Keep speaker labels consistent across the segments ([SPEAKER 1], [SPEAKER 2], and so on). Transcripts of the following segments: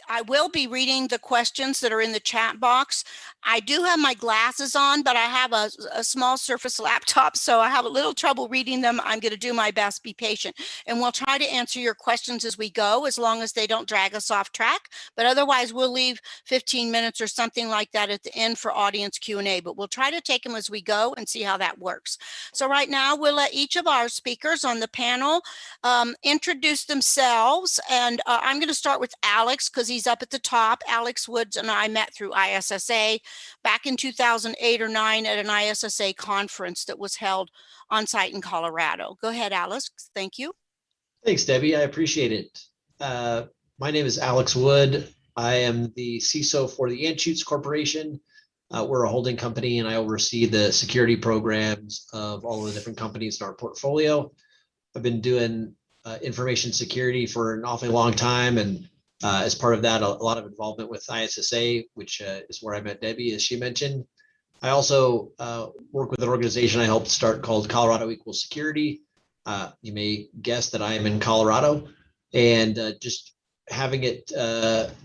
[SPEAKER 1] I will be reading the questions that are in the chat box. I do have my glasses on, but I have a small Surface laptop, so I have a little trouble reading them. I'm going to do my best, be patient. And we'll try to answer your questions as we go, as long as they don't drag us off track. But otherwise, we'll leave 15 minutes or something like that at the end for audience Q&A. But we'll try to take them as we go and see how that works. So right now, we'll let each of our speakers on the panel introduce themselves. And I'm going to start with Alex, because he's up at the top. Alex Woods and I met through ISSA back in 2008 or 9 at an ISSA conference that was held on site in Colorado. Go ahead, Alex. Thank you.
[SPEAKER 2] Thanks, Debbie. I appreciate it. My name is Alex Wood. I am the CISO for the Anschutz Corporation. We're a holding company, and I oversee the security programs of all the different companies in our portfolio. I've been doing information security for an awfully long time, and as part of that, a lot of involvement with ISSA, which is where I met Debbie, as she mentioned. I also work with an organization I helped start called Colorado Equals Security. You may guess that I am in Colorado, and just having it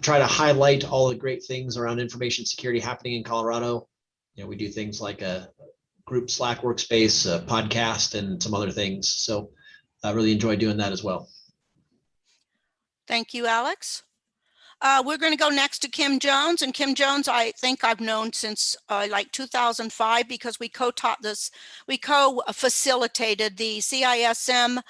[SPEAKER 2] try to highlight all the great things around information security happening in Colorado. You know, we do things like a group Slack workspace, a podcast, and some other things. So I really enjoy doing that as well.
[SPEAKER 1] Thank you, Alex. We're going to go next to Kim Jones, and Kim Jones, I think I've known since like 2005, because we co-taught this, we co-facilitated the CISM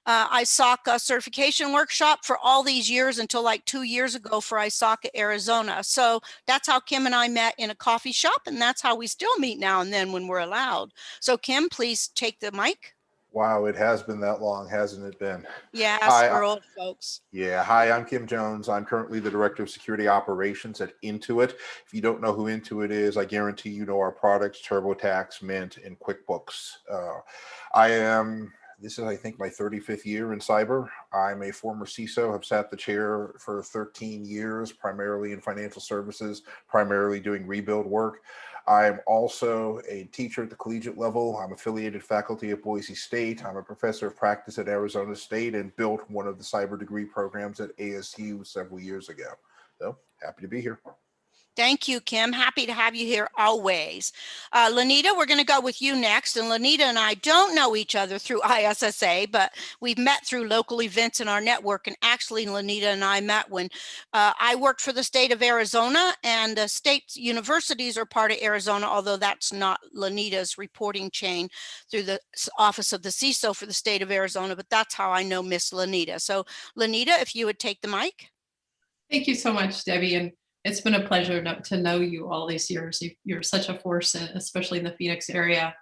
[SPEAKER 1] ISSA certification workshop for all these years until like 2 years ago for ISSA Arizona. So that's how Kim and I met in a coffee shop, and that's how we still meet now and then when we're allowed. So Kim, please take the mic.
[SPEAKER 3] Wow, it has been that long, hasn't it been?
[SPEAKER 1] Yes,
[SPEAKER 3] Hi,
[SPEAKER 1] we're old folks.
[SPEAKER 3] Yeah, hi, I'm Kim Jones. I'm currently the Director of Security Operations at Intuit. If you don't know who Intuit is, I guarantee you know our products, TurboTax, Mint, and QuickBooks. This is, I think, my 35th year in cyber. I'm a former CISO, have sat the chair for 13 years, primarily in financial services, primarily doing rebuild work. I'm also a teacher at the collegiate level. I'm affiliated faculty at Boise State. I'm a professor of practice at Arizona State and built one of the cyber degree programs at ASU several years ago. So happy to be here.
[SPEAKER 1] Thank you, Kim. Happy to have you here always. Lanita, we're going to go with you next. And Lanita and I don't know each other through ISSA, but we've met through local events in our network. And actually, Lanita and I met when I worked for the state of Arizona, and the state universities are part of Arizona, although that's not Lanita's reporting chain through the office of the CISO for the state of Arizona. But that's how I know Miss Lanita. So Lanita, if you would take the mic.
[SPEAKER 4] Thank you so much, Debbie. And it's been a pleasure to know you all these years. You're such a force, especially in the Phoenix area,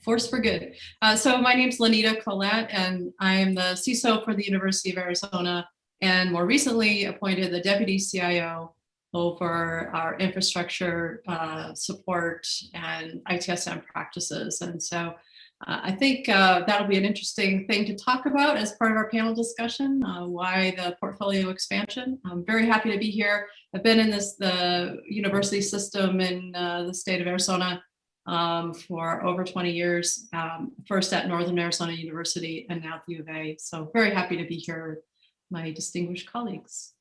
[SPEAKER 4] force for good. So my name's Lanita Collette, and I'm the CISO for the University of Arizona, and more recently appointed the Deputy CIO over our infrastructure support and ITSM practices. And so I think that'll be an interesting thing to talk about as part of our panel discussion, why the portfolio expansion. I'm very happy to be here. I've been in the university system in the state of Arizona for over 20 years, first at Northern Arizona University and now at the U of A. So very happy to be here with my distinguished colleagues.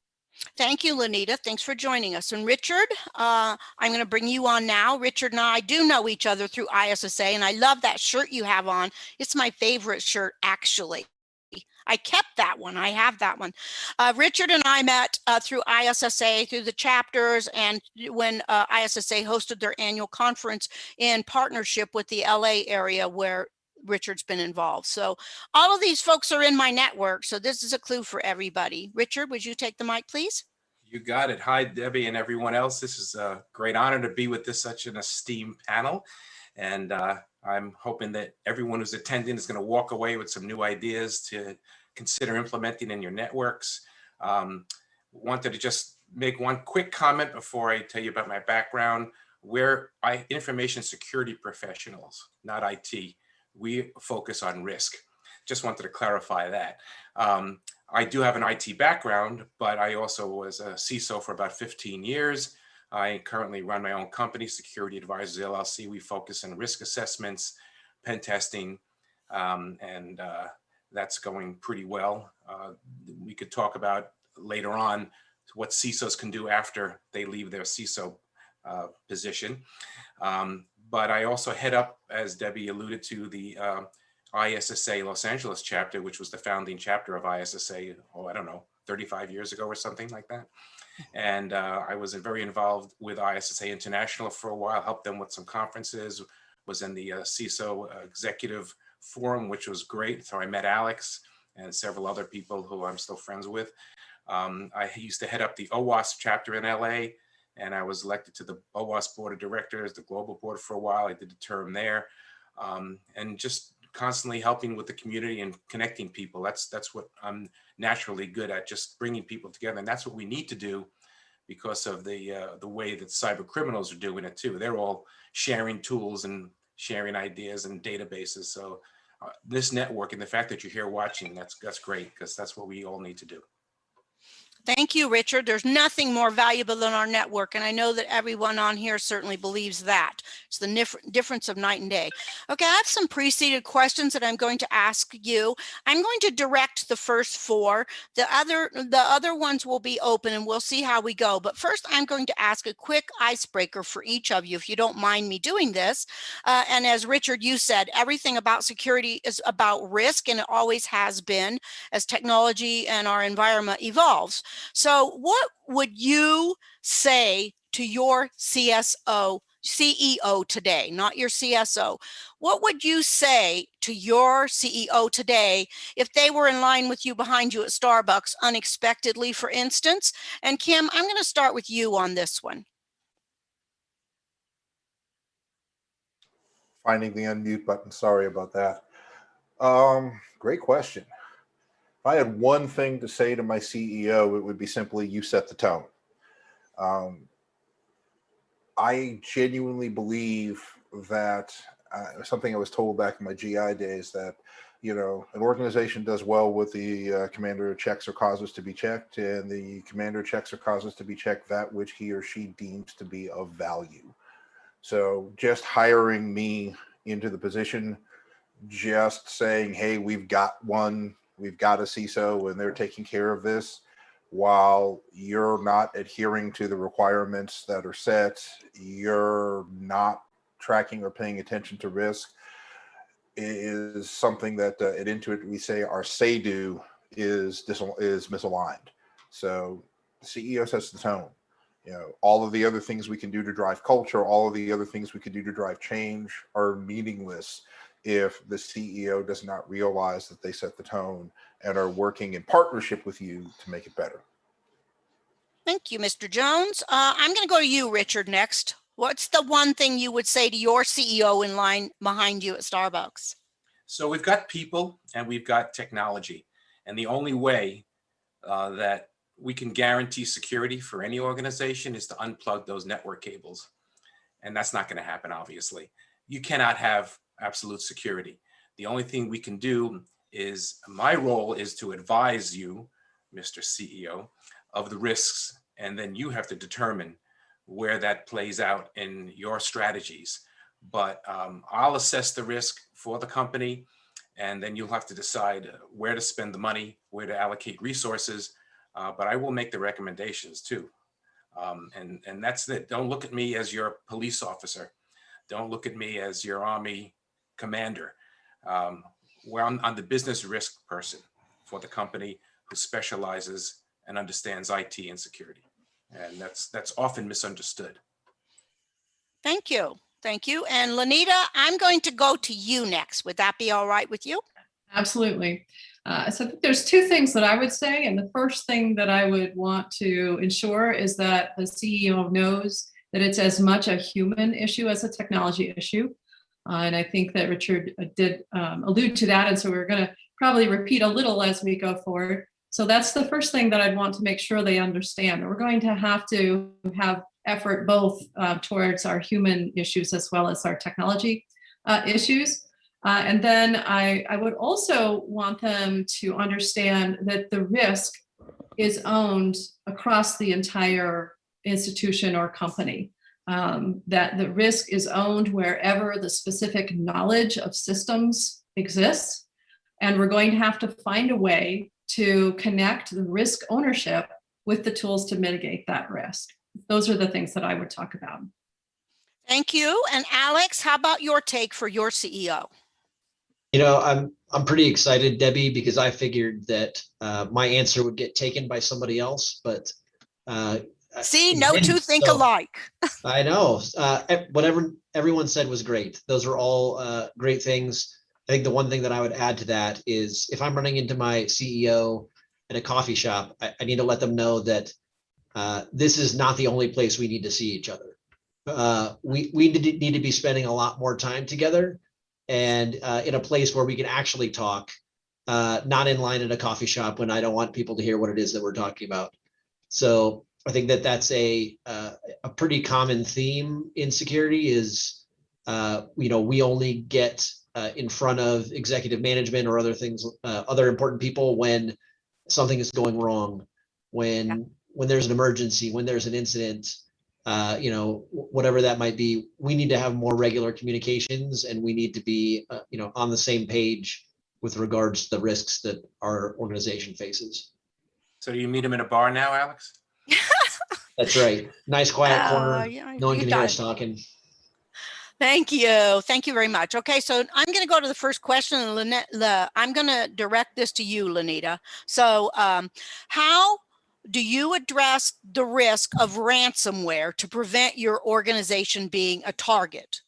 [SPEAKER 1] Thank you, Lanita. Thanks for joining us. And Richard, I'm going to bring you on now. Richard and I do know each other through ISSA, and I love that shirt you have on. It's my favorite shirt, actually. I kept that one. I have that one. Richard and I met through ISSA, through the chapters, and when ISSA hosted their annual conference in partnership with the LA area where Richard's been involved. So all of these folks are in my network. So this is a clue for everybody. Richard, would you take the mic, please?
[SPEAKER 5] You got it. Hi, Debbie and everyone else. This is a great honor to be with such an esteemed panel. And I'm hoping that everyone who's attending is going to walk away with some new ideas to consider implementing in your networks. Wanted to just make one quick comment before I tell you about my background. We're information security professionals, not IT. We focus on risk. Just wanted to clarify that. I do have an IT background, but I also was a CISO for about 15 years. I currently run my own company, Security Advisors LLC. We focus on risk assessments, pen testing, and that's going pretty well. We could talk about later on what CISOs can do after they leave their CISO position. But I also head up, as Debbie alluded to, the ISSA Los Angeles chapter, which was the founding chapter of ISSA, I don't know, 35 years ago or something like that. And I was very involved with ISSA International for a while, helped them with some conferences, was in the CISO Executive Forum, which was great. So I met Alex and several other people who I'm still friends with. I used to head up the OWASP chapter in LA, and I was elected to the OWASP Board of Directors, the global board for a while. I did a term there, and just constantly helping with the community and connecting people. That's what I'm naturally good at, just bringing people together. And that's what we need to do because of the way that cyber criminals are doing it too. They're all sharing tools and sharing ideas and databases. So this network and the fact that you're here watching, that's great, because that's what we all need to do.
[SPEAKER 1] Thank you, Richard. There's nothing more valuable than our network, and I know that everyone on here certainly believes that. It's the difference of night and day. Okay, I have some preceded questions that I'm going to ask you. I'm going to direct the first 4. The other ones will be open, and we'll see how we go. But first, I'm going to ask a quick icebreaker for each of you, if you don't mind me doing this. And as Richard, you said, everything about security is about risk, and it always has been as technology and our environment evolves. So what would you say to your CEO today, not your CSO? What would you say to your CEO today if they were in line with you behind you at Starbucks unexpectedly, for instance? And Kim, I'm going to start with you on this one.
[SPEAKER 3] Finding the unmute button. Sorry about that. Great question. If I had one thing to say to my CEO, it would be simply, you set the tone. I genuinely believe that something I was told back in my GI days, that, you know, an organization does well with the commander checks or causes to be checked, and the commander checks or causes to be checked that which he or she deems to be of value. So just hiring me into the position, just saying, hey, we've got a CISO and they're taking care of this, while you're not adhering to the requirements that are set, you're not tracking or paying attention to risk, is something that at Intuit we say our say-do is misaligned. So the CEO sets the tone. You know, all of the other things we can do to drive culture, all of the other things we can do to drive change are meaningless if the CEO does not realize that they set the tone and are working in partnership with you to make it better.
[SPEAKER 1] Thank you, Mr. Jones. I'm going to go to you, Richard, next. What's the one thing you would say to your CEO in line behind you at Starbucks?
[SPEAKER 5] So we've got people and we've got technology. And the only way that we can guarantee security for any organization is to unplug those network cables. And that's not going to happen, obviously. You cannot have absolute security. The only thing we can do is, my role is to advise you, Mr. CEO, of the risks, and then you have to determine where that plays out in your strategies. But I'll assess the risk for the company, and then you'll have to decide where to spend the money, where to allocate resources, but I will make the recommendations too. And that's it. Don't look at me as your police officer. Don't look at me as your Army commander. Where I'm the business risk person for the company who specializes and understands IT and security. And that's often misunderstood.
[SPEAKER 1] Thank you. Thank you. And Lanita, I'm going to go to you next. Would that be all right with you?
[SPEAKER 4] Absolutely. So I think there's 2 things that I would say. And the first thing that I would want to ensure is that the CEO knows that it's as much a human issue as a technology issue. And I think that Richard did allude to that. And so we're going to probably repeat a little as we go forward. So that's the first thing that I'd want to make sure they understand. We're going to have effort both towards our human issues as well as our technology issues. And then I would also want them to understand that the risk is owned across the entire institution or company. That the risk is owned wherever the specific knowledge of systems exists. And we're going to have to find a way to connect the risk ownership with the tools to mitigate that risk. Those are the things that I would talk about.
[SPEAKER 1] Thank you. And Alex, how about your take for your CEO?
[SPEAKER 2] You know, I'm pretty excited, Debbie, because I figured that my answer would get taken by somebody else, but
[SPEAKER 1] See,
[SPEAKER 2] it
[SPEAKER 1] no
[SPEAKER 2] didn't.
[SPEAKER 1] two think
[SPEAKER 2] So,
[SPEAKER 1] alike.
[SPEAKER 2] I know. Whatever everyone said was great. Those are all great things. I think the one thing that I would add to that is if I'm running into my CEO at a coffee shop, I need to let them know that this is not the only place we need to see each other. We need to be spending a lot more time together and in a place where we can actually talk, not in line at a coffee shop when I don't want people to hear what it is that we're talking about. So I think that that's a pretty common theme in security is, you know, we only get in front of executive management or other things, other important people when something is going wrong, when there's an emergency, when there's an incident, you know, whatever that might be. We need to have more regular communications, and we need to be, you know, on the same page with regards to the risks that our organization faces.
[SPEAKER 5] So you meet him in a bar now, Alex?
[SPEAKER 2] That's right. Nice quiet corner.
[SPEAKER 1] Yeah,
[SPEAKER 2] No one
[SPEAKER 1] you
[SPEAKER 2] can hear
[SPEAKER 1] got
[SPEAKER 2] us
[SPEAKER 1] it.
[SPEAKER 2] talking.
[SPEAKER 1] Thank you. Thank you very much. Okay, so I'm going to go to the first question. And I'm going to direct this to you, Lanita. So how do you address the risk of ransomware to prevent your organization being a target?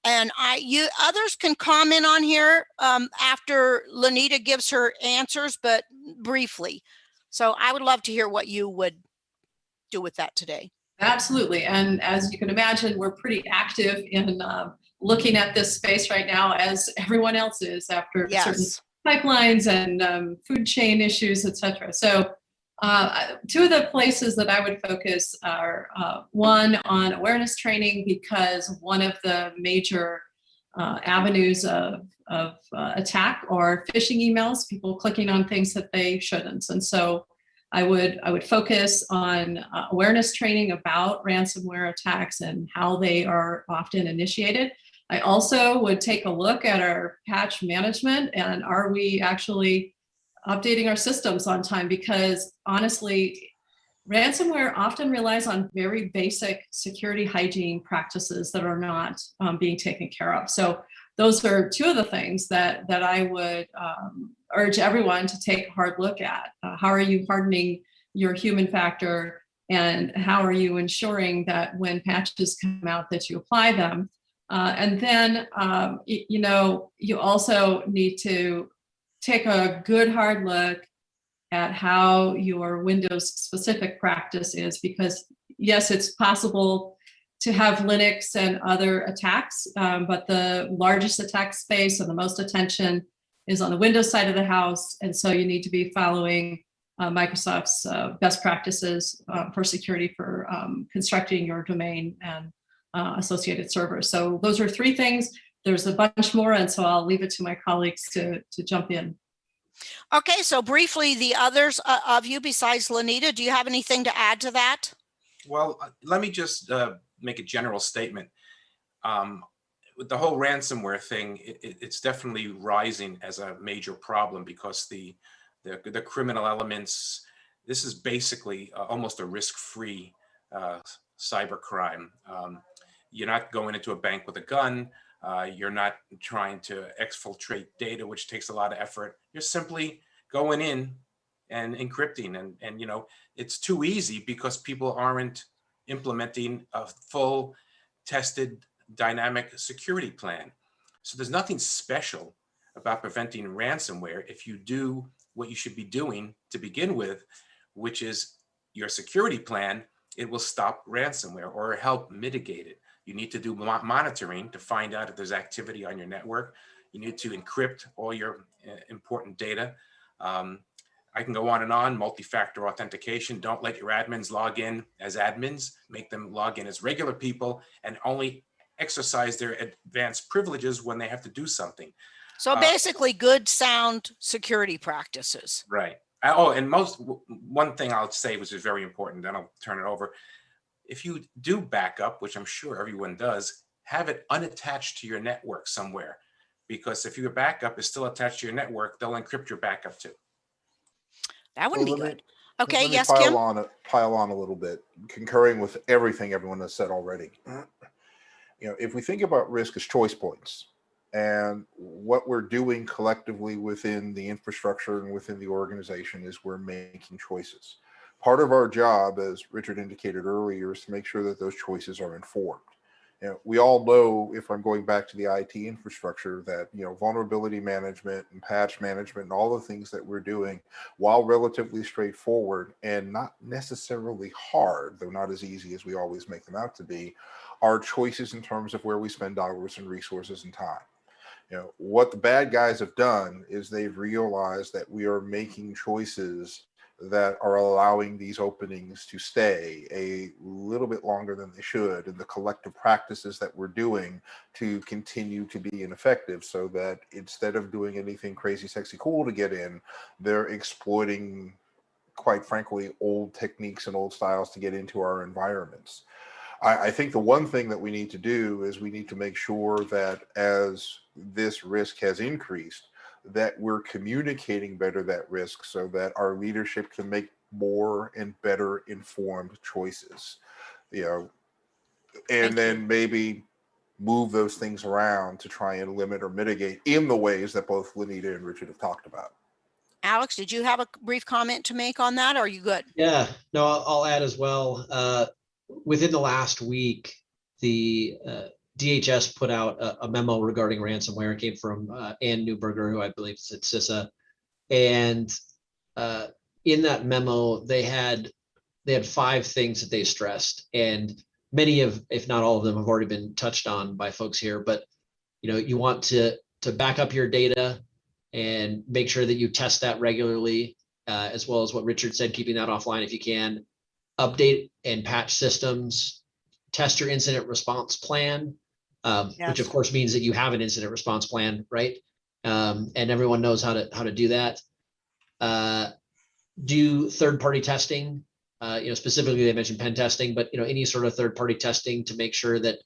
[SPEAKER 1] And others can comment on here after Lanita gives her answers, but briefly. So I would love to hear what you would do with that today.
[SPEAKER 4] Absolutely. And as you can imagine, we're pretty active in looking at this space right now, as everyone else is, after certain pipelines and food chain issues, et cetera. So two of the places that I would focus are one on awareness training, because one of the major avenues of attack are phishing emails, people clicking on things that they shouldn't. And so I would focus on awareness training about ransomware attacks and how they are often initiated. I also would take a look at our patch management, and are we actually updating our systems on time? Because honestly, ransomware often relies on very basic security hygiene practices that are not being taken care of. So those are two of the things that I would urge everyone to take a hard look at. How are you hardening your human factor, and how are you ensuring that when patches come out that you apply them? And then, you know, you also need to take a good hard look at how your Windows specific practice is, because yes, it's possible to have Linux and other attacks, but the largest attack space and the most attention is on the Windows side of the house. And so you need to be following Microsoft's best practices for security for constructing your domain and associated servers. So those are three things. There's a bunch more, and so I'll leave it to my colleagues to jump in.
[SPEAKER 1] Okay, so briefly, the others of you besides Lanita, do you have anything to add to that?
[SPEAKER 5] Well, let me just make a general statement. With the whole ransomware thing, it's definitely rising as a major problem, because the criminal elements, this is basically almost a risk-free cybercrime. You're not going into a bank with a gun. You're not trying to exfiltrate data, which takes a lot of effort. You're simply going in and encrypting, and you know, it's too easy because people aren't implementing a full tested dynamic security plan. So there's nothing special about preventing ransomware if you do what you should be doing to begin with, which is your security plan. It will stop ransomware or help mitigate it. You need to do monitoring to find out if there's activity on your network. You need to encrypt all your important data. I can go on and on. Multi-factor authentication. Don't let your admins log in as admins. Make them log in as regular people and only exercise their advanced privileges when they have to do something.
[SPEAKER 1] So basically good, sound security practices.
[SPEAKER 5] Right. Oh, and one thing I'll say, which is very important, then I'll turn it over. If you do backup, which I'm sure everyone does, have it unattached to your network somewhere, because if your backup is still attached to your network, they'll encrypt your backup too.
[SPEAKER 1] That wouldn't be good. Okay,
[SPEAKER 3] Let me
[SPEAKER 1] yes, Kim?
[SPEAKER 3] pile on a little bit, concurring with everything everyone has said already. If we think about risk as choice points and what we're doing collectively within the infrastructure and within the organization is we're making choices. Part of our job, as Richard indicated earlier, is to make sure that those choices are informed. We all know, if I'm going back to the IT infrastructure, that vulnerability management and patch management and all the things that we're doing, while relatively straightforward and not necessarily hard, though not as easy as we always make them out to be, are choices in terms of where we spend dollars and resources and time. What the bad guys have done is they've realized that we are making choices that are allowing these openings to stay a little bit longer than they should, and the collective practices that we're doing to continue to be ineffective, so that instead of doing anything crazy, sexy, cool to get in, they're exploiting, quite frankly, old techniques and old styles to get into our environments. I think the one thing that we need to do is we need to make sure that as this risk has increased, that we're communicating better that risk so that our leadership can make more and better informed choices, and then maybe move those things around to try and limit or mitigate in the ways that both Lanita and Richard have talked about.
[SPEAKER 1] Alex, did you have a brief comment to make on that? Or are you good?
[SPEAKER 2] Yeah, no, I'll add as well. Within the last week, the DHS put out a memo regarding ransomware. It came from Ann Newberger, who I believe is at CISA. And in that memo, they had 5 things that they stressed, and many of, if not all of them, have already been touched on by folks here. But you want to back up your data and make sure that you test that regularly, as well as what Richard said, keeping that offline if you can. Update and patch systems, test your incident response plan, which of course means that you have an incident response plan, right? And everyone knows how to do that. Do third-party testing. Specifically they mentioned pen testing, but any sort of third-party testing to make sure that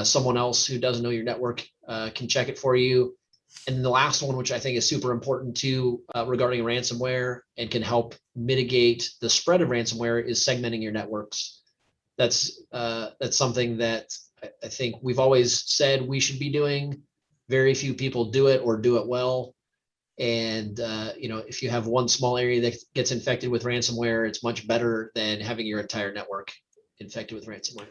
[SPEAKER 2] someone else who doesn't know your network can check it for you. And the last one, which I think is super important too, regarding ransomware and can help mitigate the spread of ransomware, is segmenting your networks. That's something that I think we've always said we should be doing. Very few people do it or do it well. And if you have one small area that gets infected with ransomware, it's much better than having your entire network infected with ransomware.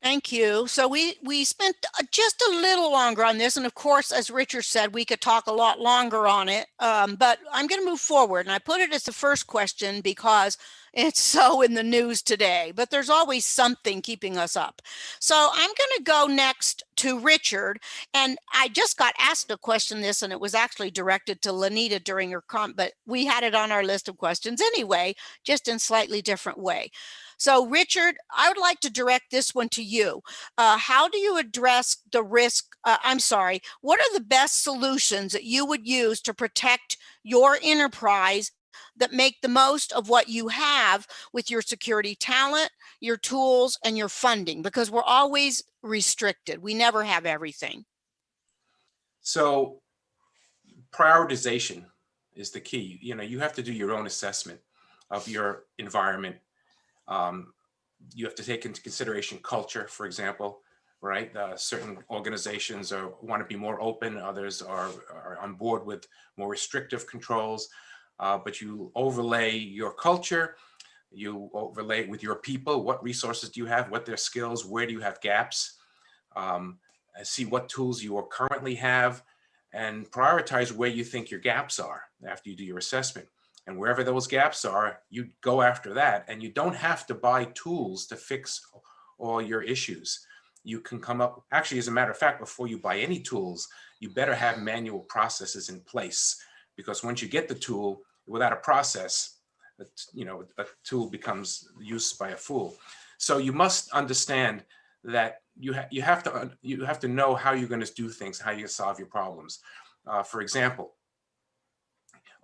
[SPEAKER 1] Thank you. So we spent just a little longer on this. And of course, as Richard said, we could talk a lot longer on it. But I'm going to move forward. And I put it as the first question because it's so in the news today. But there's always something keeping us up. So I'm going to go next to Richard. And I just got asked a question this, and it was actually directed to Lanita during her comment, but we had it on our list of questions anyway, just in slightly different way. So Richard, I would like to direct this one to you. How do you address the risk? What are the best solutions that you would use to protect your enterprise that make the most of what you have with your security talent, your tools, and your funding? Because we're always restricted. We never have everything.
[SPEAKER 5] So prioritization is the key. You have to do your own assessment of your environment. You have to take into consideration culture, for example, right? Certain organizations want to be more open, others are on board with more restrictive controls, but you overlay your culture, you overlay it with your people. What resources do you have? What their skills? Where do you have gaps? See what tools you currently have, and prioritize where you think your gaps are after you do your assessment. And wherever those gaps are, you go after that. And you don't have to buy tools to fix all your issues. You can come up, actually, as a matter of fact, before you buy any tools, you better have manual processes in place. Because once you get the tool, without a process, a tool becomes used by a fool. So you must understand that you have to know how you're going to do things, how you solve your problems. For example,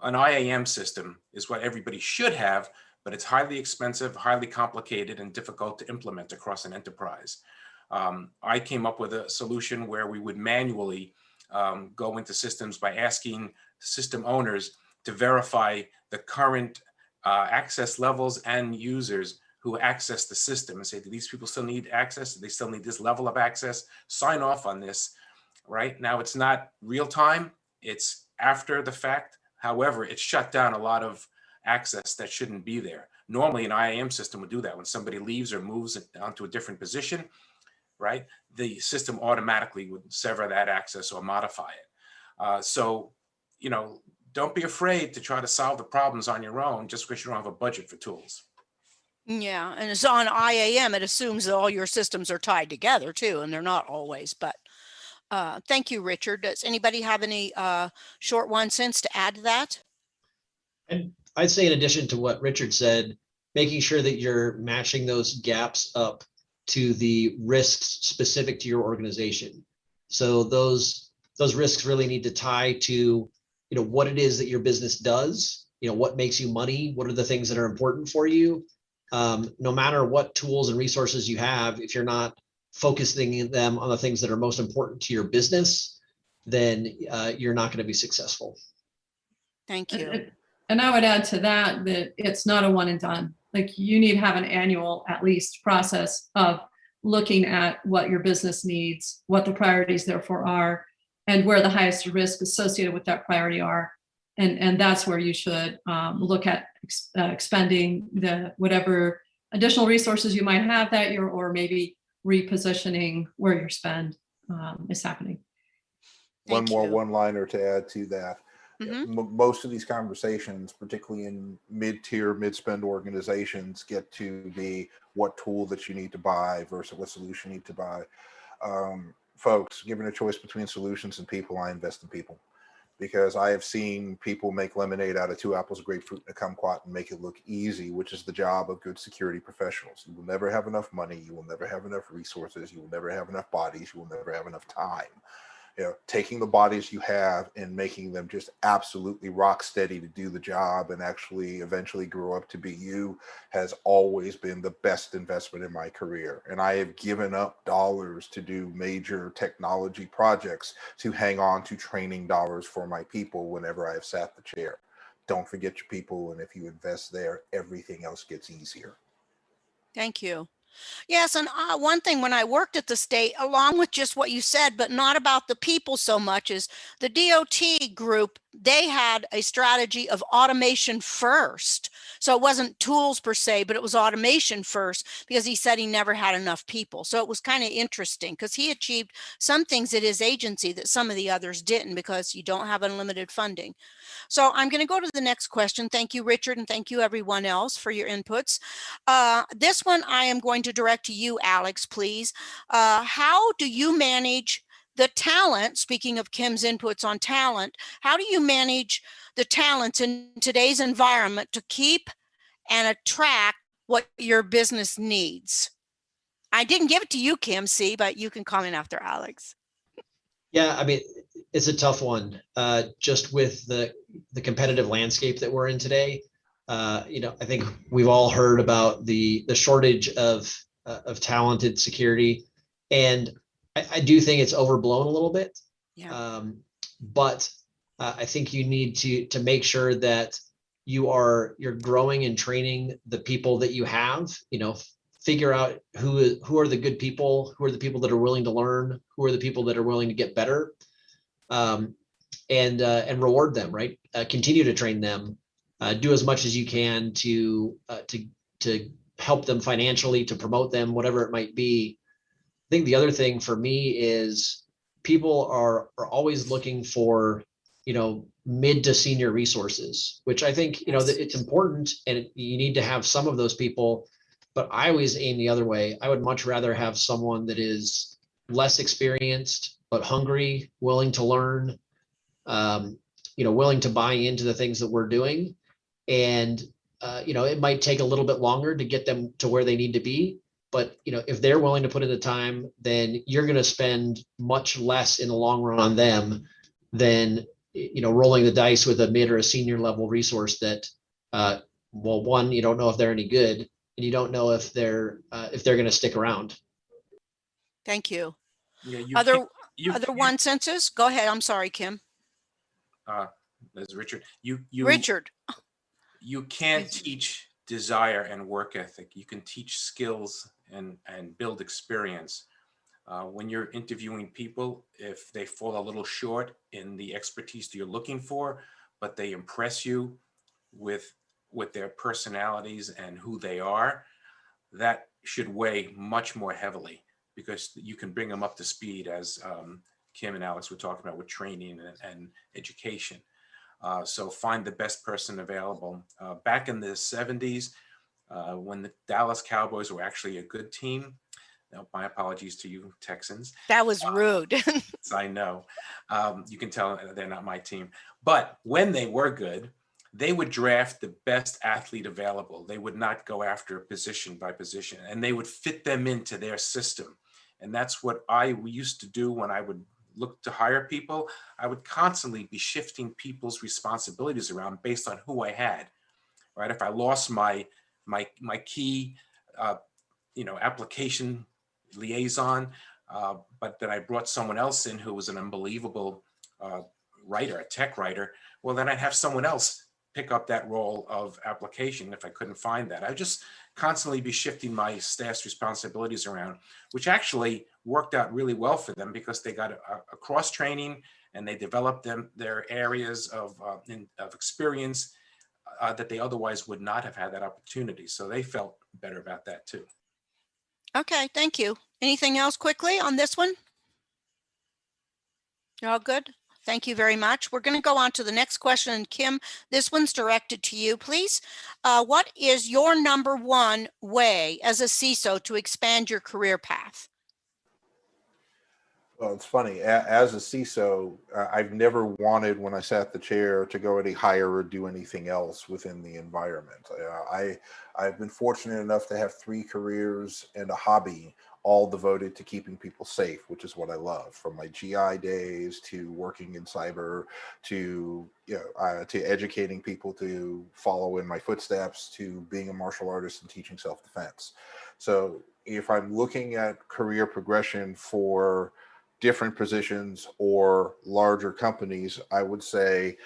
[SPEAKER 5] an IAM system is what everybody should have, but it's highly expensive, highly complicated, and difficult to implement across an enterprise. I came up with a solution where we would manually go into systems by asking system owners to verify the current access levels and users who access the system and say, do these people still need access? Do they still need this level of access? Sign off on this. Right now, it's not real time, it's after the fact. However, it shut down a lot of access that shouldn't be there. Normally, an IAM system would do that when somebody leaves or moves onto a different position, right? The system automatically would sever that access or modify it. So, you know, don't be afraid to try to solve the problems on your own just because you don't have a budget for tools.
[SPEAKER 1] Yeah, and it's on IAM, it assumes that all your systems are tied together too, and they're not always, but thank you, Richard. Does anybody have any short 1 cents to add to that?
[SPEAKER 2] And I'd say in addition to what Richard said, making sure that you're matching those gaps up to the risks specific to your organization. So those risks really need to tie to, you know, what it is that your business does, you know, what makes you money, what are the things that are important for you. No matter what tools and resources you have, if you're not focusing them on the things that are most important to your business, then you're not going to be successful.
[SPEAKER 1] Thank you.
[SPEAKER 4] And I would add to that that it's not a one and done. Like, you need to have an annual, at least, process of looking at what your business needs, what the priorities therefore are, and where the highest risk associated with that priority are. And that's where you should look at expending the whatever additional resources you might have that year, or maybe repositioning where your spend is happening.
[SPEAKER 1] Thank
[SPEAKER 3] One more
[SPEAKER 1] you.
[SPEAKER 3] one-liner to add to that.
[SPEAKER 1] Mhm.
[SPEAKER 3] Most of these conversations, particularly in mid-tier, mid-spend organizations, get to be what tool that you need to buy versus what solution you need to buy. Folks, given a choice between solutions and people, I invest in people, because I have seen people make lemonade out of 2 apples, a grapefruit, and a kumquat and make it look easy, which is the job of good security professionals. You will never have enough money. You will never have enough resources. You will never have enough bodies. You will never have enough time. You know, taking the bodies you have and making them just absolutely rock steady to do the job and actually eventually grow up to be you has always been the best investment in my career. And I have given up dollars to do major technology projects to hang on to training dollars for my people whenever I have sat the chair. Don't forget your people. And if you invest there, everything else gets easier.
[SPEAKER 1] Thank you. Yes, and one thing when I worked at the state, along with just what you said, but not about the people so much, is the DOT group, they had a strategy of automation first. So it wasn't tools per se, but it was automation first, because he said he never had enough people. So it was kind of interesting because he achieved some things at his agency that some of the others didn't, because you don't have unlimited funding. So I'm going to go to the next question. Thank you, Richard, and thank you everyone else for your inputs. This one I am going to direct to you, Alex, please. How do you manage the talent? Speaking of Kim's inputs on talent, how do you manage the talents in today's environment to keep and attract what your business needs? I didn't give it to you, Kim C, but you can comment after Alex.
[SPEAKER 2] Yeah, I mean, it's a tough one, just with the competitive landscape that we're in today. You know, I think we've all heard about the shortage of talented security, and I do think it's overblown a little bit.
[SPEAKER 1] Yeah.
[SPEAKER 2] But I think you need to make sure that you're growing and training the people that you have. You know, figure out who are the good people, who are the people that are willing to learn, who are the people that are willing to get better, and reward them. Right, continue to train them. Do as much as you can to help them financially, to promote them, whatever it might be. I think the other thing for me is people are always looking for, you know, mid to senior resources, which I think, you know, that it's important and you need to have some of those people, but I always aim the other way. I would much rather have someone that is less experienced, but hungry, willing to learn, you know, willing to buy into the things that we're doing. And, you know, it might take a little bit longer to get them to where they need to be. But, you know, if they're willing to put in the time, then you're going to spend much less in the long run on them than, you know, rolling the dice with a mid or a senior level resource that, well, one, you don't know if they're any good, and you don't know if they're going to stick around.
[SPEAKER 1] Thank you.
[SPEAKER 5] Yeah,
[SPEAKER 1] Other 1 senses? Go ahead. I'm sorry, Kim.
[SPEAKER 5] There's Richard.
[SPEAKER 1] Richard.
[SPEAKER 5] you can't teach desire and work ethic. You can teach skills and build experience. When you're interviewing people, if they fall a little short in the expertise that you're looking for, but they impress you with their personalities and who they are, that should weigh much more heavily, because you can bring them up to speed, as Kim and Alex were talking about, with training and education. So find the best person available. Back in the 70s, when the Dallas Cowboys were actually a good team, now, my apologies to you Texans.
[SPEAKER 1] That was rude.
[SPEAKER 5] I know. You can tell they're not my team. But when they were good, they would draft the best athlete available. They would not go after position by position, and they would fit them into their system. And that's what I used to do when I would look to hire people. I would constantly be shifting people's responsibilities around based on who I had, right? If I lost my key, application liaison, but then I brought someone else in who was an unbelievable writer, a tech writer, well, then I'd have someone else pick up that role of application if I couldn't find that. I just constantly be shifting my staff's responsibilities around, which actually worked out really well for them, because they got a cross training and they developed their areas of experience that they otherwise would not have had that opportunity. So they felt better about that too.
[SPEAKER 1] Okay, thank you. Anything else quickly on this one? You're all good? Thank you very much. We're going to go on to the next question. And Kim, this one's directed to you, please. What is your number one way as a CISO to expand your career path?
[SPEAKER 3] Well, it's funny. As a CISO, I've never wanted, when I sat the chair, to go any higher or do anything else within the environment. I've been fortunate enough to have 3 careers and a hobby, all devoted to keeping people safe, which is what I love. From my GI days to working in cyber, to to educating people to follow in my footsteps, to being a martial artist and teaching self-defense. So if I'm looking at career progression for different positions or larger companies, I would say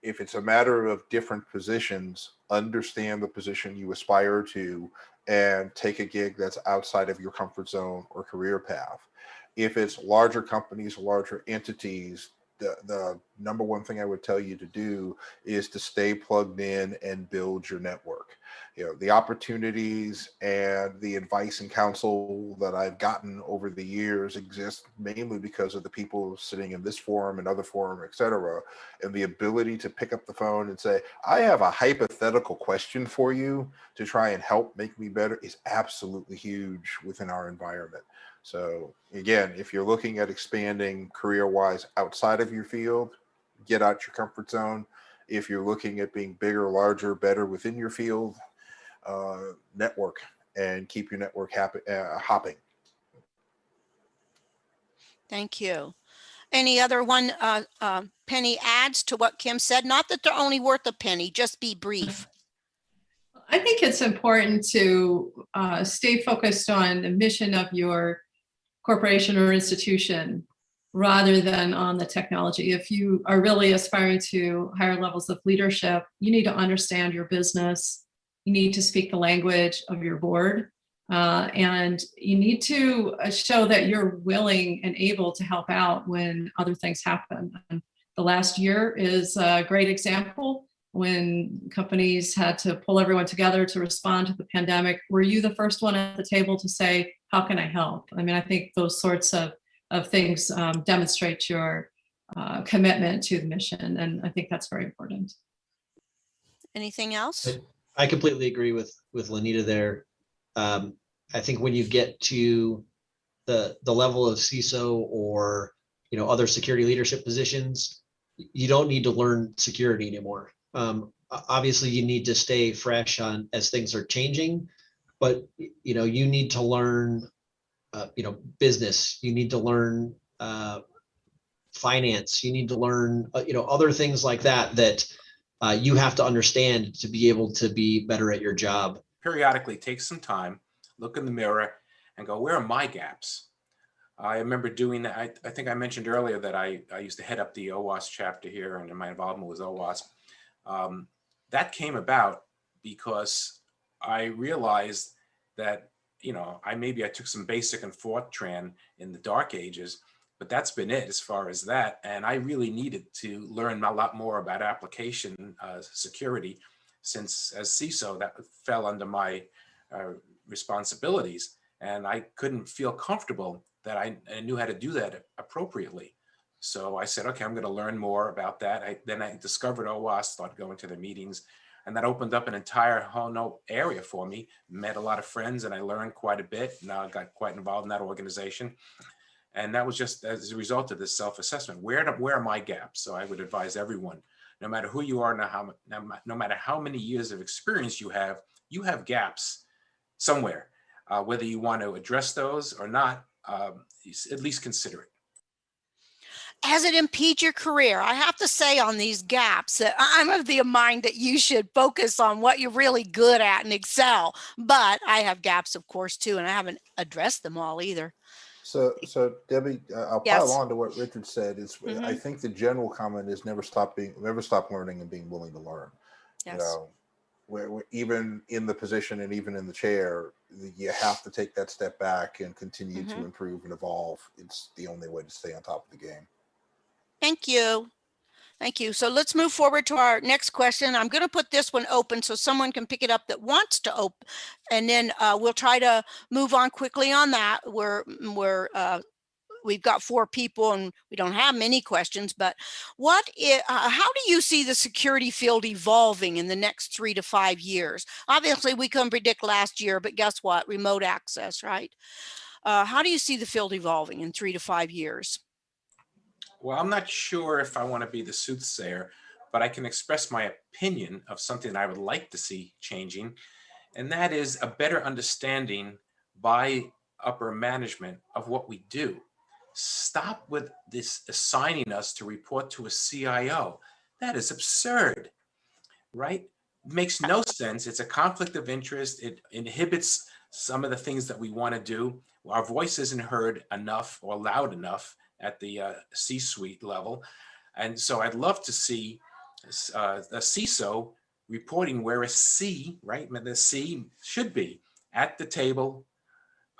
[SPEAKER 3] if it's a matter of different positions, understand the position you aspire to and take a gig that's outside of your comfort zone or career path. If it's larger companies, larger entities, the number one thing I would tell you to do is to stay plugged in and build your network. The opportunities and the advice and counsel that I've gotten over the years exist mainly because of the people sitting in this forum and other forum, et cetera, and the ability to pick up the phone and say, I have a hypothetical question for you to try and help make me better is absolutely huge within our environment. So again, if you're looking at expanding career-wise outside of your field, get out your comfort zone. If you're looking at being bigger, larger, better within your field, network and keep your network hopping.
[SPEAKER 1] Thank you. Any other one penny adds to what Kim said? Not that they're only worth a penny, just be brief.
[SPEAKER 4] I think it's important to stay focused on the mission of your corporation or institution rather than on the technology. If you are really aspiring to higher levels of leadership, you need to understand your business. You need to speak the language of your board. And you need to show that you're willing and able to help out when other things happen. And the last year is a great example. When companies had to pull everyone together to respond to the pandemic, were you the first one at the table to say, how can I help? I mean, I think those sorts of things demonstrate your commitment to the mission. And I think that's very important.
[SPEAKER 1] Anything else?
[SPEAKER 2] I completely agree with Lanita there. I think when you get to the level of CISO or other security leadership positions, you don't need to learn security anymore. Obviously, you need to stay fresh on as things are changing, but you need to learn business. You need to learn finance. You need to learn other things like that you have to understand to be able to be better at your job.
[SPEAKER 5] Periodically take some time, look in the mirror and go, where are my gaps? I remember doing that. I think I mentioned earlier that I used to head up the OWASP chapter here, and my involvement was OWASP. that came about because I realized that, you know, maybe I took some basic and Fortran in the dark ages, but that's been it as far as that. And I really needed to learn a lot more about application security, since as CISO, that fell under my responsibilities. And I couldn't feel comfortable that I knew how to do that appropriately. So I said, okay, I'm going to learn more about that. Then I discovered OWASP, started going to the meetings, and that opened up an entire whole new area for me. Met a lot of friends, and I learned quite a bit. Now I got quite involved in that organization. And that was just as a result of this self-assessment. Where are my gaps? So I would advise everyone, no matter who you are, no matter how many years of experience you have gaps somewhere. Whether you want to address those or not, at least consider it.
[SPEAKER 1] Has it impeded your career? I have to say on these gaps that I'm of the mind that you should focus on what you're really good at and excel. But I have gaps, of course, too, and I haven't addressed them all either.
[SPEAKER 3] So Debbie, I'll
[SPEAKER 1] Yes.
[SPEAKER 3] pile on to what Richard said. I think the general comment is never stop learning and being willing to learn.
[SPEAKER 1] Yes.
[SPEAKER 3] You know, where even in the position and even in the chair, you have to take that step back and continue to improve and evolve. It's the only way to stay on top of the game.
[SPEAKER 1] Thank you. Thank you. So let's move forward to our next question. I'm going to put this one open so someone can pick it up that wants to open, and then we'll try to move on quickly on that. We've got 4 people and we don't have many questions, but how do you see the security field evolving in the next 3 to 5 years? Obviously, we couldn't predict last year, but guess what? Remote access, right? How do you see the field evolving in 3 to 5 years?
[SPEAKER 5] Well, I'm not sure if I want to be the soothsayer, but I can express my opinion of something I would like to see changing, and that is a better understanding by upper management of what we do. Stop with this assigning us to report to a CIO. That is absurd, right? It makes no sense. It's a conflict of interest. It inhibits some of the things that we want to do. Our voice isn't heard enough or loud enough at the C-suite level. And so I'd love to see a CISO reporting where a C, right? The C should be at the table,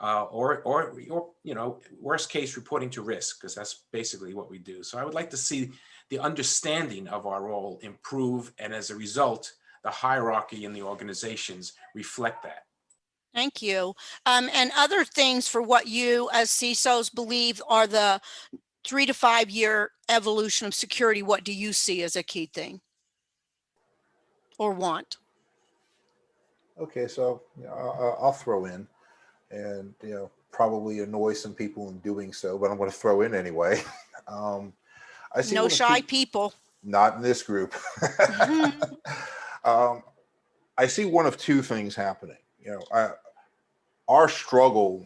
[SPEAKER 5] or you know, worst case reporting to risk, because that's basically what we do. So I would like to see the understanding of our role improve, and as a result, the hierarchy in the organizations reflect that.
[SPEAKER 1] Thank you. And other things for what you as CISOs believe are the 3 to 5 year evolution of security. What do you see as a key thing or want?
[SPEAKER 3] Okay, so I'll throw in, and probably annoy some people in doing so, but I'm going to throw in anyway. I see
[SPEAKER 1] No shy people.
[SPEAKER 3] Not in this group. I see one of 2 things happening. Our struggle,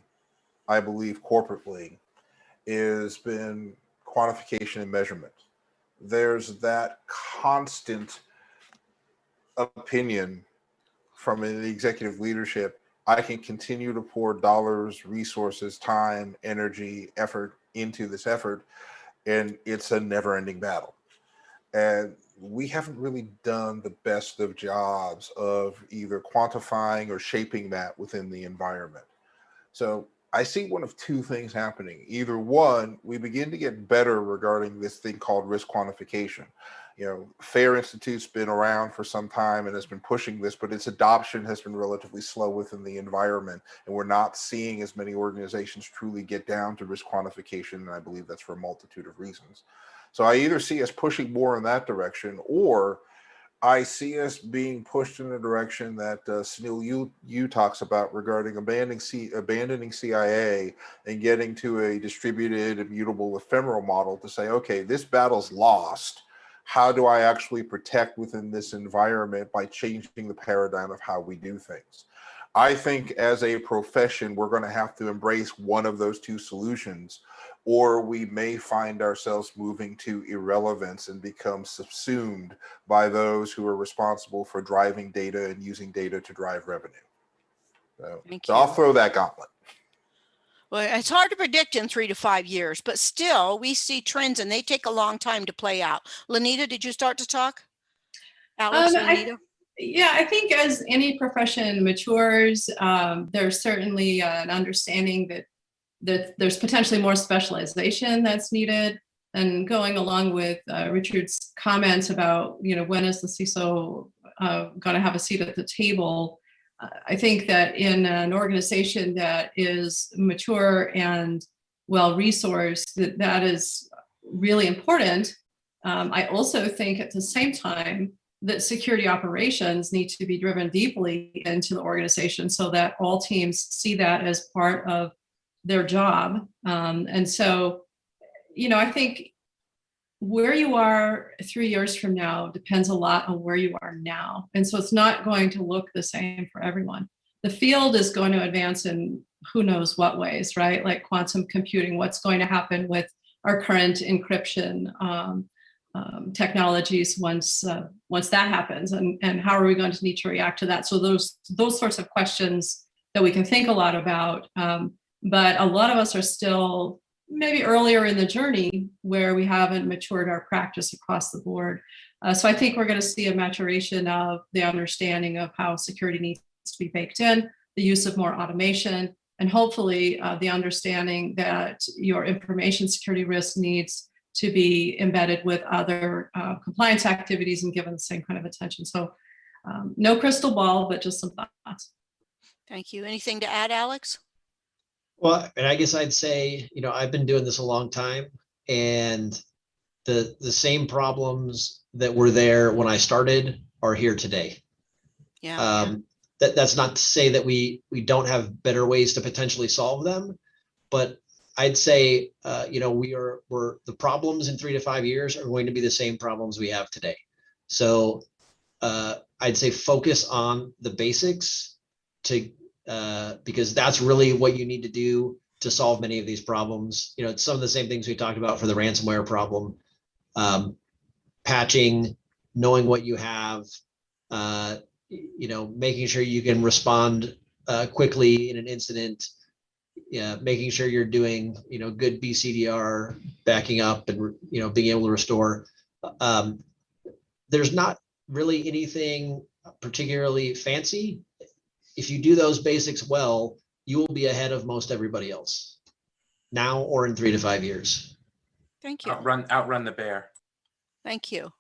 [SPEAKER 3] I believe, corporately, has been quantification and measurement. There's that constant opinion from the executive leadership: I can continue to pour dollars, resources, time, energy, effort into this effort, and it's a never-ending battle. And we haven't really done the best of jobs of either quantifying or shaping that within the environment. So I see one of 2 things happening. Either one, we begin to get better regarding this thing called risk quantification. FAIR Institute's been around for some time and has been pushing this, but its adoption has been relatively slow within the environment. And we're not seeing as many organizations truly get down to risk quantification. And I believe that's for a multitude of reasons. So I either see us pushing more in that direction, or I see us being pushed in a direction that Sunil you talks about regarding abandoning CIA and getting to a distributed, immutable, ephemeral model to say, okay, this battle's lost. How do I actually protect within this environment by changing the paradigm of how we do things? I think as a profession, we're going to have to embrace one of those 2 solutions, or we may find ourselves moving to irrelevance and become subsumed by those who are responsible for driving data and using data to drive revenue. So I'll throw that gauntlet.
[SPEAKER 1] Well, it's hard to predict in 3 to 5 years, but still we see trends and they take a long time to play out. Lanita, did you start to talk? Alex, Lanita?
[SPEAKER 4] Yeah, I think as any profession matures, there's certainly an understanding that there's potentially more specialization that's needed. And going along with Richard's comments about, when is the CISO going to have a seat at the table? I think that in an organization that is mature and well-resourced, that is really important. I also think at the same time that security operations need to be driven deeply into the organization so that all teams see that as part of their job. And so, I think where you are 3 years from now depends a lot on where you are now. And so it's not going to look the same for everyone. The field is going to advance in who knows what ways, right? Like quantum computing, what's going to happen with our current encryption technologies once that happens, and how are we going to need to react to that? So those sorts of questions that we can think a lot about, but a lot of us are still maybe earlier in the journey where we haven't matured our practice across the board. So I think we're going to see a maturation of the understanding of how security needs to be baked in, the use of more automation, and hopefully the understanding that your information security risk needs to be embedded with other compliance activities and given the same kind of attention. So no crystal ball, but just some thoughts.
[SPEAKER 1] Thank you. Anything to add, Alex?
[SPEAKER 2] Well, and I guess I'd say, I've been doing this a long time, and the same problems that were there when I started are here today.
[SPEAKER 1] Yeah.
[SPEAKER 2] That's not to say that we don't have better ways to potentially solve them, but I'd say, we're the problems in 3 to 5 years are going to be the same problems we have today. So I'd say focus on the basics because that's really what you need to do to solve many of these problems. It's some of the same things we talked about for the ransomware problem, patching, knowing what you have, making sure you can respond quickly in an incident, making sure you're doing, good BCDR, backing up and, being able to restore. There's not really anything particularly fancy. If you do those basics well, you will be ahead of most everybody else now or in 3 to 5 years.
[SPEAKER 1] Thank you.
[SPEAKER 5] Outrun the bear.
[SPEAKER 1] Thank you.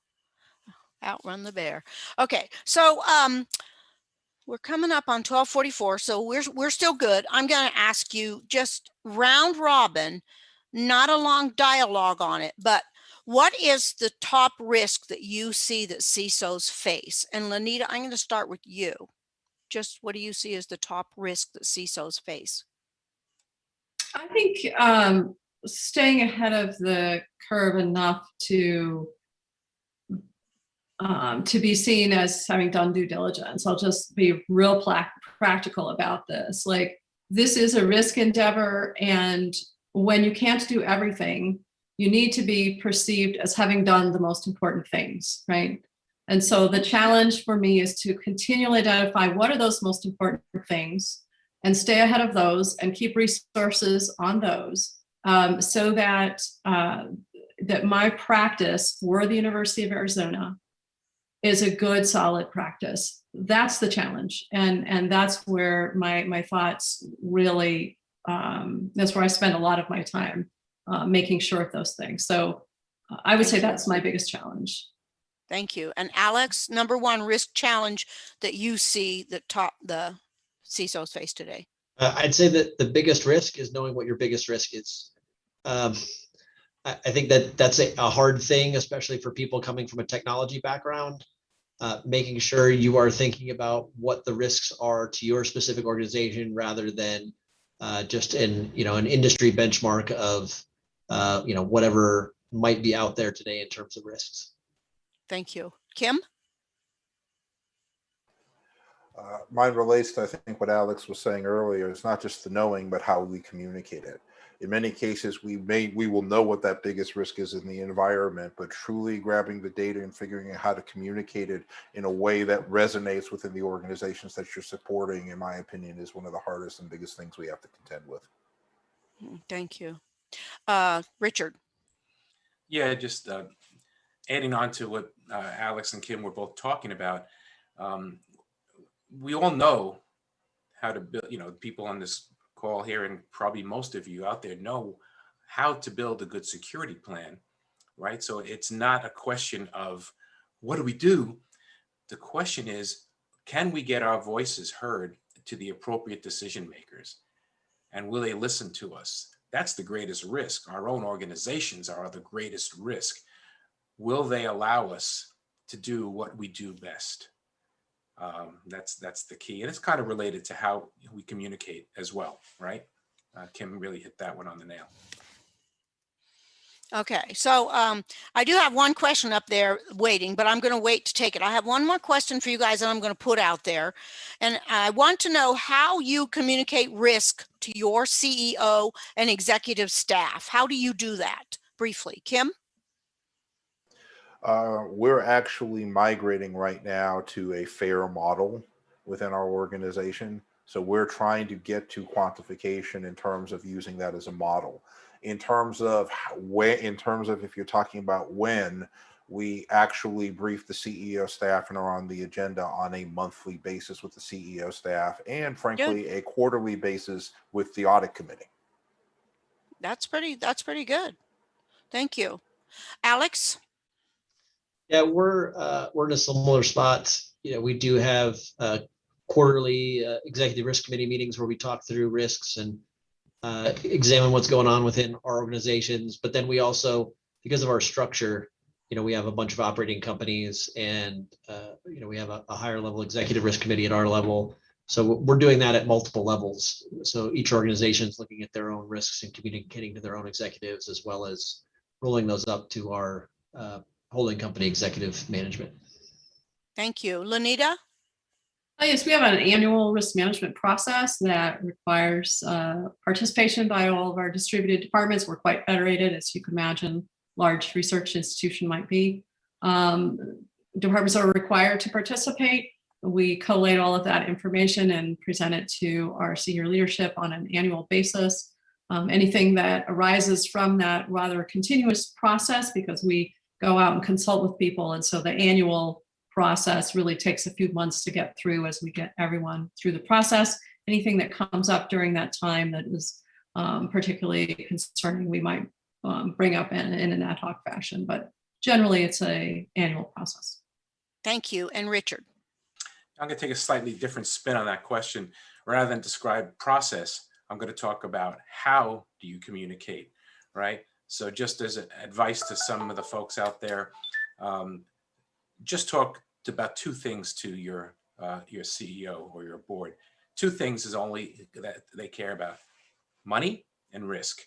[SPEAKER 1] Outrun the bear. Okay, so we're coming up on 12:44, so we're still good. I'm going to ask you just round robin, not a long dialogue on it, but what is the top risk that you see that CISOs face? And Lanita, I'm going to start with you. Just what do you see as the top risk that CISOs face?
[SPEAKER 4] I think staying ahead of the curve enough to be seen as having done due diligence. I'll just be real practical about this. Like, this is a risk endeavor, and when you can't do everything, you need to be perceived as having done the most important things, right? And so the challenge for me is to continually identify what are those most important things and stay ahead of those and keep resources on those so that that my practice for the University of Arizona is a good, solid practice. That's the challenge. And that's where my thoughts really, that's where I spend a lot of my time making sure of those things. So I would say that's my biggest challenge.
[SPEAKER 1] Thank you. And Alex, number one risk challenge that you see that the CISOs face today?
[SPEAKER 2] I'd say that the biggest risk is knowing what your biggest risk is. I think that's a hard thing, especially for people coming from a technology background, making sure you are thinking about what the risks are to your specific organization rather than just an industry benchmark of whatever might be out there today in terms of risks.
[SPEAKER 1] Thank you. Kim?
[SPEAKER 3] Mine relates to, I think, what Alex was saying earlier. It's not just the knowing, but how we communicate it. In many cases, we will know what that biggest risk is in the environment, but truly grabbing the data and figuring out how to communicate it in a way that resonates within the organizations that you're supporting, in my opinion, is one of the hardest and biggest things we have to contend with.
[SPEAKER 1] Thank you. Richard?
[SPEAKER 5] Yeah, just adding on to what Alex and Kim were both talking about. We all know how to build, people on this call here, and probably most of you out there know how to build a good security plan, right? So it's not a question of what do we do? The question is, can we get our voices heard to the appropriate decision makers? And will they listen to us? That's the greatest risk. Our own organizations are the greatest risk. Will they allow us to do what we do best? That's the key. And it's kind of related to how we communicate as well, right? Kim really hit that one on the nail.
[SPEAKER 1] Okay, so I do have one question up there waiting, but I'm going to wait to take it. I have one more question for you guys that I'm going to put out there. And I want to know how you communicate risk to your CEO and executive staff. How do you do that? Briefly, Kim?
[SPEAKER 3] We're actually migrating right now to a FAIR model within our organization. So we're trying to get to quantification in terms of using that as a model. In terms of if you're talking about when, we actually brief the CEO staff and are on the agenda on a monthly basis with the CEO staff, and frankly, a quarterly basis with the audit committee.
[SPEAKER 1] That's pretty good. Thank you. Alex?
[SPEAKER 2] Yeah, we're in a similar spot. We do have quarterly executive risk committee meetings where we talk through risks and examine what's going on within our organizations. But then we also, because of our structure, we have a bunch of operating companies, and we have a higher level executive risk committee at our level. So we're doing that at multiple levels. So each organization is looking at their own risks and communicating to their own executives, as well as rolling those up to our holding company executive management.
[SPEAKER 1] Thank you. Lanita?
[SPEAKER 4] Yes, we have an annual risk management process that requires participation by all of our distributed departments. We're quite federated, as you can imagine, large research institution might be. Departments are required to participate. We collate all of that information and present it to our senior leadership on an annual basis. Anything that arises from that rather continuous process, because we go out and consult with people, and so the annual process really takes a few months to get through as we get everyone through the process. Anything that comes up during that time that is particularly concerning, we might bring up in an ad hoc fashion, but generally it's an annual process.
[SPEAKER 1] Thank you. And Richard?
[SPEAKER 5] I'm going to take a slightly different spin on that question. Rather than describe process, I'm going to talk about how do you communicate, right? So just as advice to some of the folks out there, just talk about two things to your CEO or your board. Two things is only that they care about: money and risk.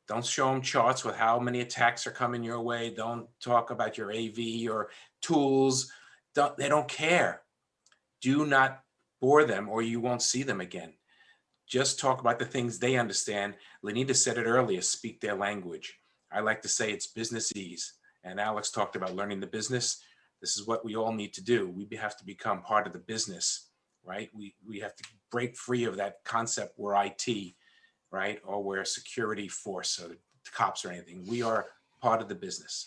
[SPEAKER 5] Don't show them charts with how many attacks are coming your way. Don't talk about your AV or tools. They don't care. Do not bore them, or you won't see them again. Just talk about the things they understand. Lanita said it earlier, speak their language. I like to say it's business ease. And Alex talked about learning the business. This is what we all need to do. We have to become part of the business, right? We have to break free of that concept we're IT, right? Or we're a security force, or the cops or anything. We are part of the business.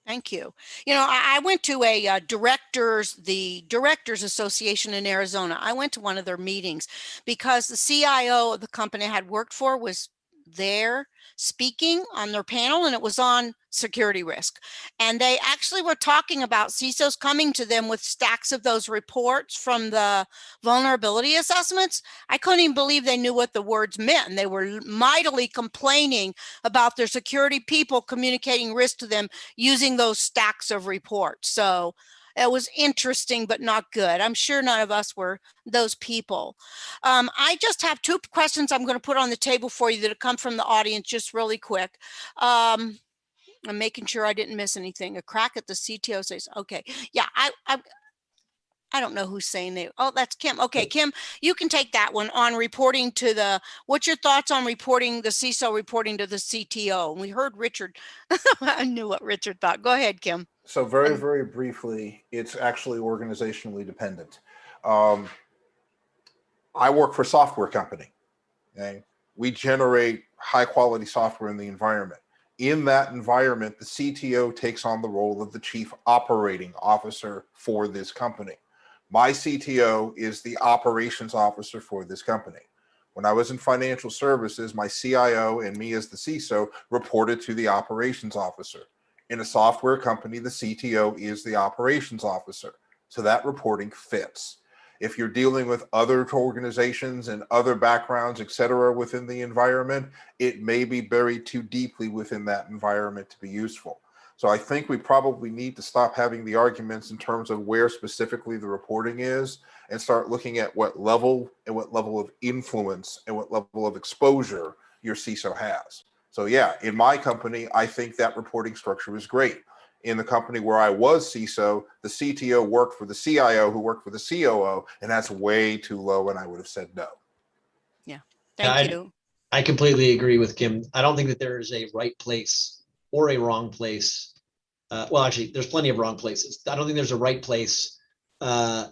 [SPEAKER 1] Thank you. I went to the Directors Association in Arizona. I went to one of their meetings because the CIO of the company I had worked for was there speaking on their panel, and it was on security risk. And they actually were talking about CISOs coming to them with stacks of those reports from the vulnerability assessments. I couldn't even believe they knew what the words meant. And they were mightily complaining about their security people communicating risk to them using those stacks of reports. So it was interesting, but not good. I'm sure none of us were those people. I just have two questions I'm going to put on the table for you that have come from the audience just really quick. I'm making sure I didn't miss anything. A crack at the CTO says, okay, yeah, I don't know who's saying they, oh, that's Kim. Okay, Kim, you can take that one on reporting to the, what's your thoughts on reporting, the CISO reporting to the CTO? And we heard Richard, I knew what Richard thought. Go ahead, Kim.
[SPEAKER 3] So very, very briefly, it's actually organizationally dependent. I work for a software company. Okay? We generate high quality software in the environment. In that environment, the CTO takes on the role of the chief operating officer for this company. My CTO is the operations officer for this company. When I was in financial services, my CIO and me as the CISO reported to the operations officer. In a software company, the CTO is the operations officer. So that reporting fits. If you're dealing with other organizations and other backgrounds, et cetera, within the environment, it may be buried too deeply within that environment to be useful. So I think we probably need to stop having the arguments in terms of where specifically the reporting is and start looking at what level and what level of influence and what level of exposure your CISO has. So yeah, in my company, I think that reporting structure is great. In the company where I was CISO, the CTO worked for the CIO who worked for the COO, and that's way too low, and I would have said no.
[SPEAKER 1] Yeah, thank you.
[SPEAKER 2] I completely agree with Kim. I don't think that there is a right place or a wrong place. Well, actually, there's plenty of wrong places. I don't think there's a right place for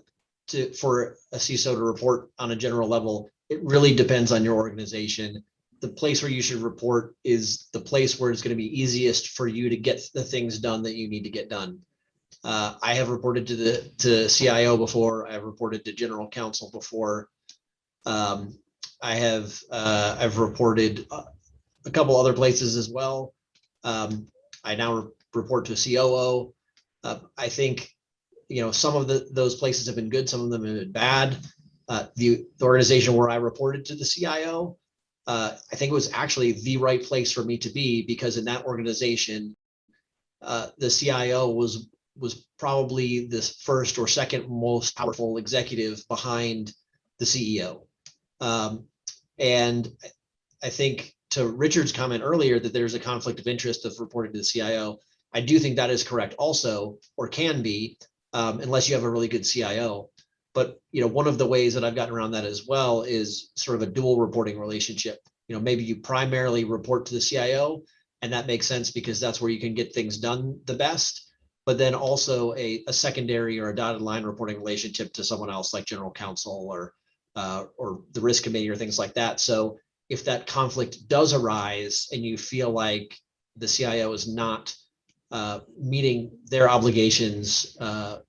[SPEAKER 2] a CISO to report on a general level. It really depends on your organization. The place where you should report is the place where it's going to be easiest for you to get the things done that you need to get done. I have reported to CIO before. I have reported to general counsel before. I've reported a couple other places as well. I now report to a COO. I think, some of those places have been good. Some of them have been bad. The organization where I reported to the CIO, I think it was actually the right place for me to be, because in that organization, the CIO was probably the first or second most powerful executive behind the CEO. And I think, to Richard's comment earlier, that there's a conflict of interest of reporting to the CIO. I do think that is correct also, or can be, unless you have a really good CIO. But, one of the ways that I've gotten around that as well is sort of a dual reporting relationship. Maybe you primarily report to the CIO, and that makes sense because that's where you can get things done the best. But then also a secondary or a dotted line reporting relationship to someone else, like general counsel or the risk committee or things like that. So if that conflict does arise and you feel like the CIO is not meeting their obligations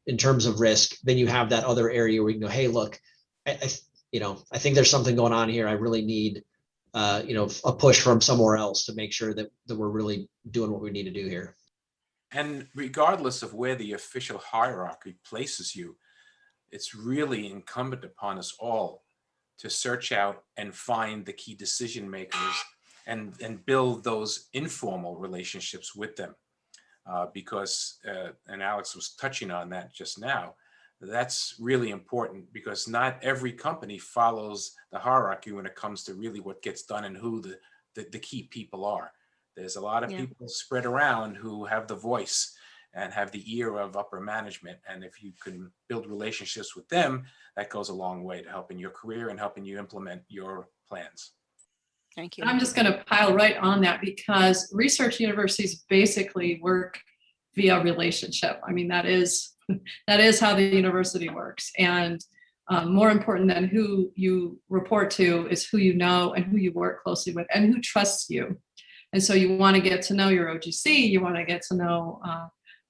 [SPEAKER 2] in terms of risk, then you have that other area where you can go, hey, look, I think there's something going on here. I really need a push from somewhere else to make sure that we're really doing what we need to do here.
[SPEAKER 5] And regardless of where the official hierarchy places you, it's really incumbent upon us all to search out and find the key decision makers and build those informal relationships with them. Because, and Alex was touching on that just now, that's really important, because not every company follows the hierarchy when it comes to really what gets done and who the key people are. There's a lot of people spread around who have the voice and have the ear of upper management. And if you can build relationships with them, that goes a long way to helping your career and helping you implement your plans.
[SPEAKER 1] Thank you.
[SPEAKER 4] I'm just going to pile right on that, because research universities basically work via relationship. I mean, that is how the university works. And more important than who you report to is who you know and who you work closely with and who trusts you. And so you want to get to know your OGC, you want to get to know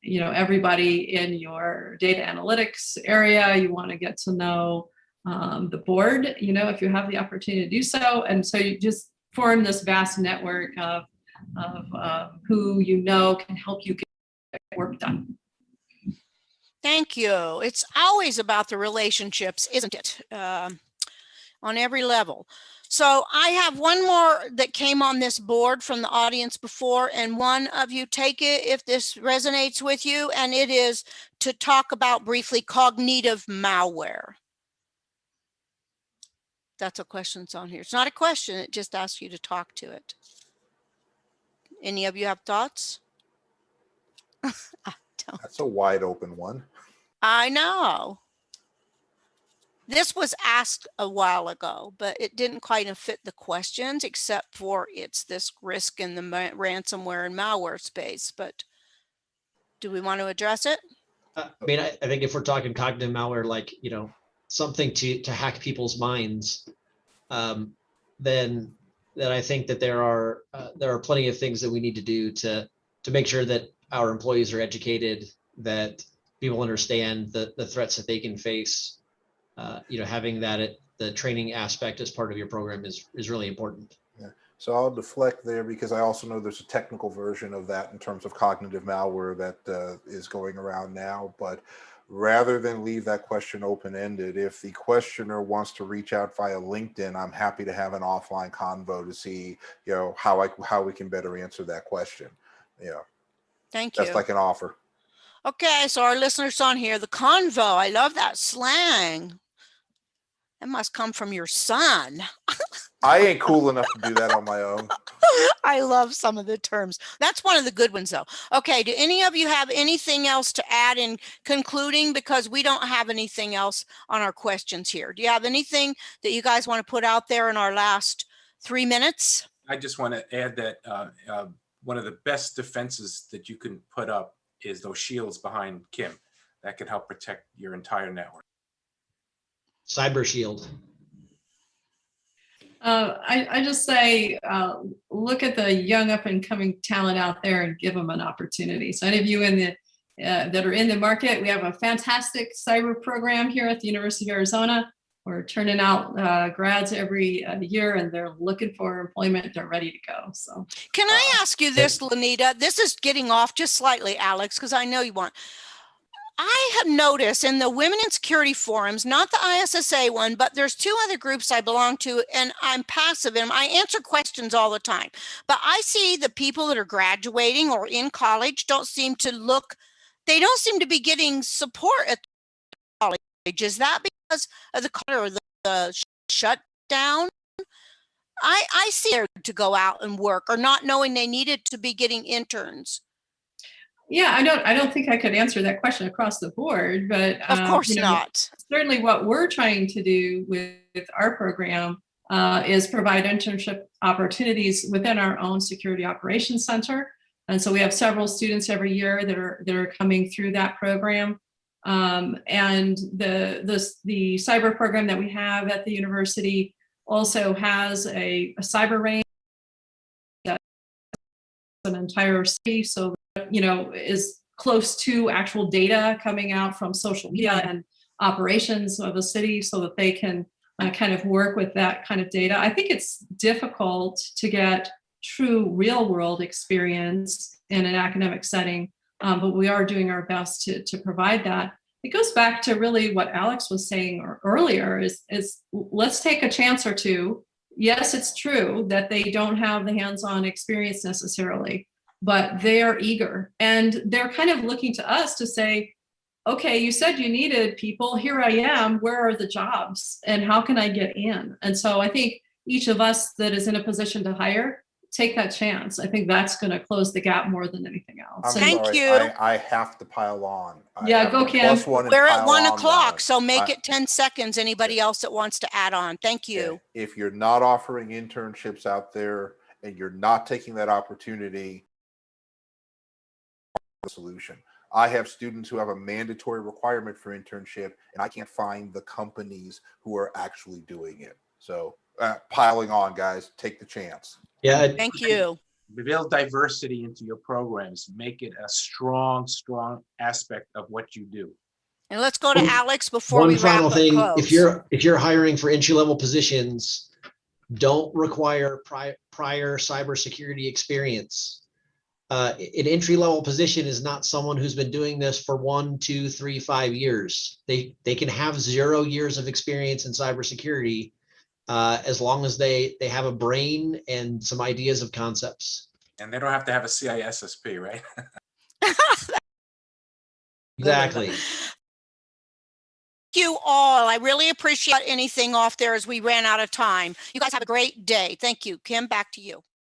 [SPEAKER 4] everybody in your data analytics area, you want to get to know the board, if you have the opportunity to do so. And so you just form this vast network of who can help you get work done.
[SPEAKER 1] Thank you. It's always about the relationships, isn't it? On every level. So I have one more that came on this board from the audience before, and one of you take it if this resonates with you, and it is to talk about briefly cognitive malware. That's a question that's on here. It's not a question, it just asks you to talk to it. Any of you have thoughts?
[SPEAKER 3] That's a wide open one.
[SPEAKER 1] I know. This was asked a while ago, but it didn't quite fit the questions, except for it's this risk in the ransomware and malware space. But do we want to address it?
[SPEAKER 2] I mean, I think if we're talking cognitive malware, like, something to hack people's minds, then that I think that there are plenty of things that we need to do to make sure that our employees are educated, that people understand the threats that they can face. Having the training aspect as part of your program is really important.
[SPEAKER 3] Yeah. So I'll deflect there because I also know there's a technical version of that in terms of cognitive malware that is going around now. But rather than leave that question open-ended, if the questioner wants to reach out via LinkedIn, I'm happy to have an offline convo to see, how we can better answer that question.
[SPEAKER 1] Thank you.
[SPEAKER 3] That's like an offer.
[SPEAKER 1] Okay, so our listeners on here, the convo, I love that slang. It must come from your son.
[SPEAKER 3] I ain't cool enough to do that on my own.
[SPEAKER 1] I love some of the terms. That's one of the good ones though. Okay, do any of you have anything else to add in concluding? Because we don't have anything else on our questions here. Do you have anything that you guys want to put out there in our last 3 minutes?
[SPEAKER 5] I just want to add that one of the best defenses that you can put up is those shields behind Kim. That can help protect your entire network.
[SPEAKER 2] Cyber Shield.
[SPEAKER 4] I just say, look at the young up and coming talent out there and give them an opportunity. So any of you that are in the market, we have a fantastic cyber program here at the University of Arizona. We're turning out grads every year and they're looking for employment. They're ready to go. So
[SPEAKER 1] can I ask you this, Lanita? This is getting off just slightly, Alex, because I know you want. I have noticed in the Women in Security forums, not the ISSA one, but there's 2 other groups I belong to, and I'm passive and I answer questions all the time. But I see the people that are graduating or in college don't seem to be getting support at college. Is that because of the color or the shutdown? I see there to go out and work or not knowing they needed to be getting interns.
[SPEAKER 4] Yeah, I don't think I could answer that question across the board, but
[SPEAKER 1] of course not.
[SPEAKER 4] Certainly what we're trying to do with our program is provide internship opportunities within our own security operations center. And so we have several students every year that are coming through that program. And the cyber program that we have at the university also has a cyber range that's an entire city. So is close to actual data coming out from social media and operations of a city so that they can kind of work with that kind of data. I think it's difficult to get true real world experience in an academic setting, but we are doing our best to provide that. It goes back to really what Alex was saying earlier is let's take a chance or two. Yes, it's true that they don't have the hands-on experience necessarily, but they are eager and they're kind of looking to us to say, okay, you said you needed people, here I am, where are the jobs and how can I get in? And so I think each of us that is in a position to hire, take that chance. I think that's going to close the gap more than anything else.
[SPEAKER 1] Thank you.
[SPEAKER 3] I have to pile on.
[SPEAKER 4] Yeah, go Kim.
[SPEAKER 1] We're at 1 o'clock, so make it 10 seconds. Anybody else that wants to add on? Thank you.
[SPEAKER 3] If you're not offering internships out there and you're not taking that opportunity, solution. I have students who have a mandatory requirement for internship and I can't find the companies who are actually doing it. So piling on, guys, take the chance.
[SPEAKER 2] Yeah.
[SPEAKER 1] Thank you.
[SPEAKER 5] Build diversity into your programs. Make it a strong aspect of what you do.
[SPEAKER 1] And let's go to Alex before we
[SPEAKER 2] wrap up. One final thing, if you're hiring for entry-level positions, don't require prior cybersecurity experience. An entry-level position is not someone who's been doing this for 1, 2, 3, 5 years. They can have 0 years of experience in cybersecurity as long as they have a brain and some ideas of concepts.
[SPEAKER 5] And they don't have to have a CISSP, right?
[SPEAKER 2] Exactly.
[SPEAKER 1] Thank you all. I really appreciate anything off there as we ran out of time. You guys have a great day. Thank you. Kim, back to you.